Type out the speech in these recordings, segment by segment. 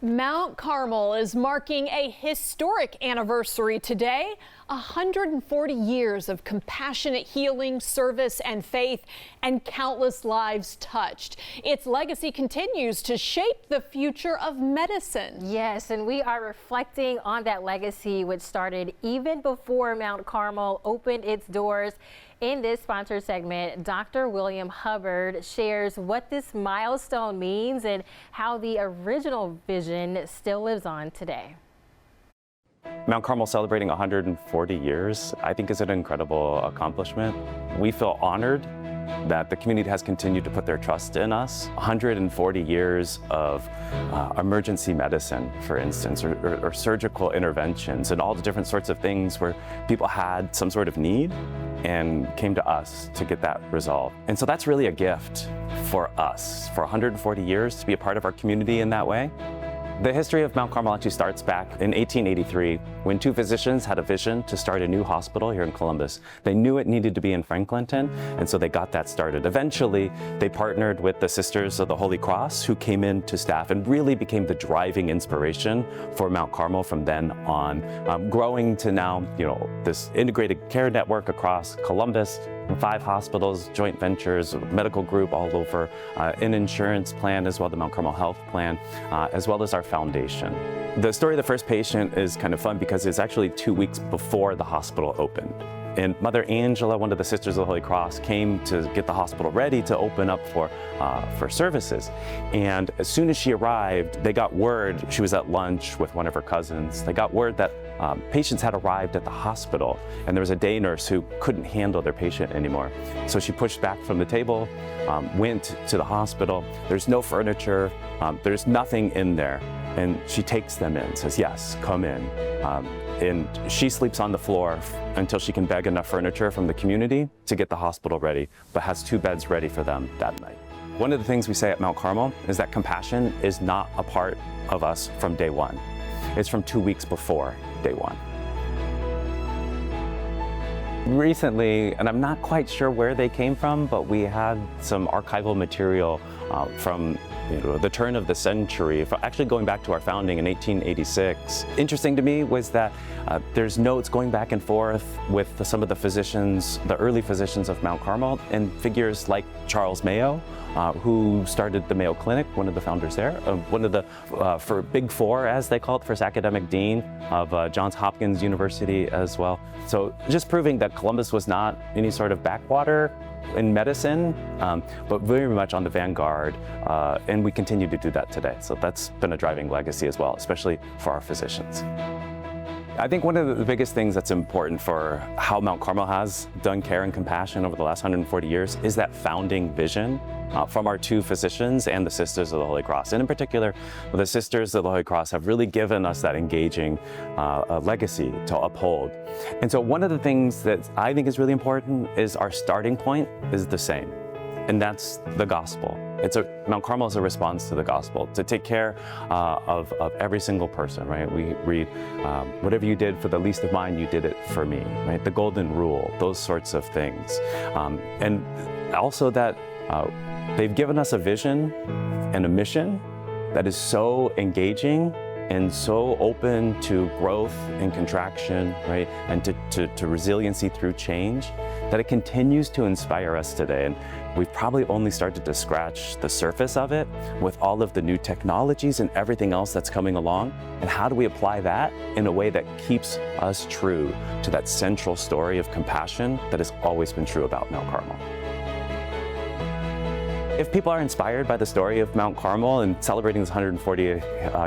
Mount Carmel is marking a historic anniversary today. 140 years of compassionate healing, service, and faith, and countless lives touched. Its legacy continues to shape the future of medicine. Yes, and we are reflecting on that legacy, which started even before Mount Carmel opened its doors. In this sponsored segment, Dr. William Hubbard shares what this milestone means and how the original vision still lives on today. Mount Carmel celebrating 140 years, I think, is an incredible accomplishment. We feel honored that the community has continued to put their trust in us. 140 years of emergency medicine, for instance, or surgical interventions, and all the different sorts of things where people had some sort of need and came to us to get that resolved. And so that's really a gift for us, for 140 years to be a part of our community in that way. The history of Mount Carmel actually starts back in 1883 when two physicians had a vision to start a new hospital here in Columbus. They knew it needed to be in Franklinton, and so they got that started. Eventually, they partnered with the Sisters of the Holy Cross, who came into staff and really became the driving inspiration for Mount Carmel from then on, growing to now, this integrated care network across Columbus, 5 hospitals, joint ventures, medical group all over, an insurance plan as well, the Mount Carmel Health Plan, as well as our foundation. The story of the first patient is kind of fun because it's actually 2 weeks before the hospital opened. And Mother Angela, one of the Sisters of the Holy Cross, came to get the hospital ready to open up for services. And as soon as she arrived, they got word, she was at lunch with one of her cousins, they got word that patients had arrived at the hospital, and there was a day nurse who couldn't handle their patient anymore. So she pushed back from the table, went to the hospital. There's no furniture, there's nothing in there. And she takes them in, says, yes, come in. And she sleeps on the floor until she can beg enough furniture from the community to get the hospital ready, but has 2 beds ready for them that night. One of the things we say at Mount Carmel is that compassion is not a part of us from day one. It's from 2 weeks before day one. Recently, and I'm not quite sure where they came from, but we had some archival material from the turn of the century, actually going back to our founding in 1886. Interesting to me was that there's notes going back and forth with some of the physicians, the early physicians of Mount Carmel, and figures like Charles Mayo, who started the Mayo Clinic, one of the founders there, one of the for Big Four, as they call it, first academic dean of Johns Hopkins University as well. So just proving that Columbus was not any sort of backwater in medicine, but very much on the vanguard, and we continue to do that today. So that's been a driving legacy as well, especially for our physicians. I think one of the biggest things that's important for how Mount Carmel has done care and compassion over the last 140 years is that founding vision from our 2 physicians and the Sisters of the Holy Cross. And in particular, the Sisters of the Holy Cross have really given us that engaging legacy to uphold. And so one of the things that I think is really important is our starting point is the same, and that's the gospel. Mount Carmel is a response to the gospel, to take care of every single person, right? We read, whatever you did for the least of mine, you did it for me, right? The golden rule, those sorts of things. And also that they've given us a vision and a mission that is so engaging and so open to growth and contraction, right? And to resiliency through change, that it continues to inspire us today. And we've probably only started to scratch the surface of it with all of the new technologies and everything else that's coming along. And how do we apply that in a way that keeps us true to that central story of compassion that has always been true about Mount Carmel? If people are inspired by the story of Mount Carmel and celebrating this 140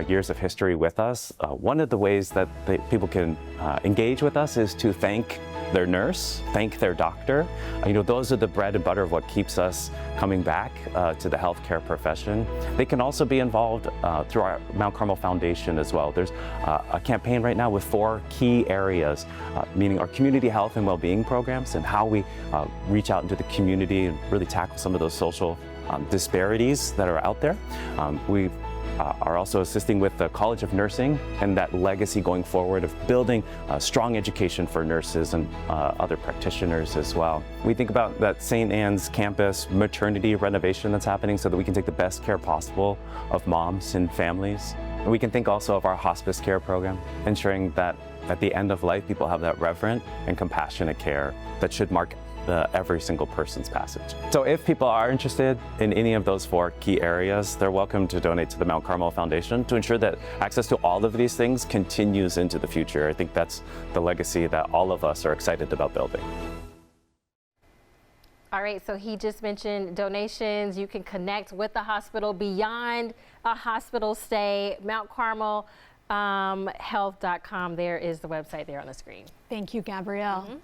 years of history with us, one of the ways that people can engage with us is to thank their nurse, thank their doctor. Those are the bread and butter of what keeps us coming back to the healthcare profession. They can also be involved through our Mount Carmel Foundation as well. There's a campaign right now with 4 key areas, meaning our community health and well-being programs and how we reach out into the community and really tackle some of those social disparities that are out there. We are also assisting with the College of Nursing and that legacy going forward of building strong education for nurses and other practitioners as well. We think about that St. Anne's campus maternity renovation that's happening so that we can take the best care possible of moms and families. And we can think also of our hospice care program, ensuring that at the end of life, people have that reverent and compassionate care that should mark every single person's passage. So if people are interested in any of those 4 key areas, they're welcome to donate to the Mount Carmel Foundation to ensure that access to all of these things continues into the future. I think that's the legacy that all of us are excited about building. All right, so he just mentioned donations. You can connect with the hospital beyond a hospital stay. Mount Carmel health.com. There is the website there on the screen. Thank you, Gabrielle.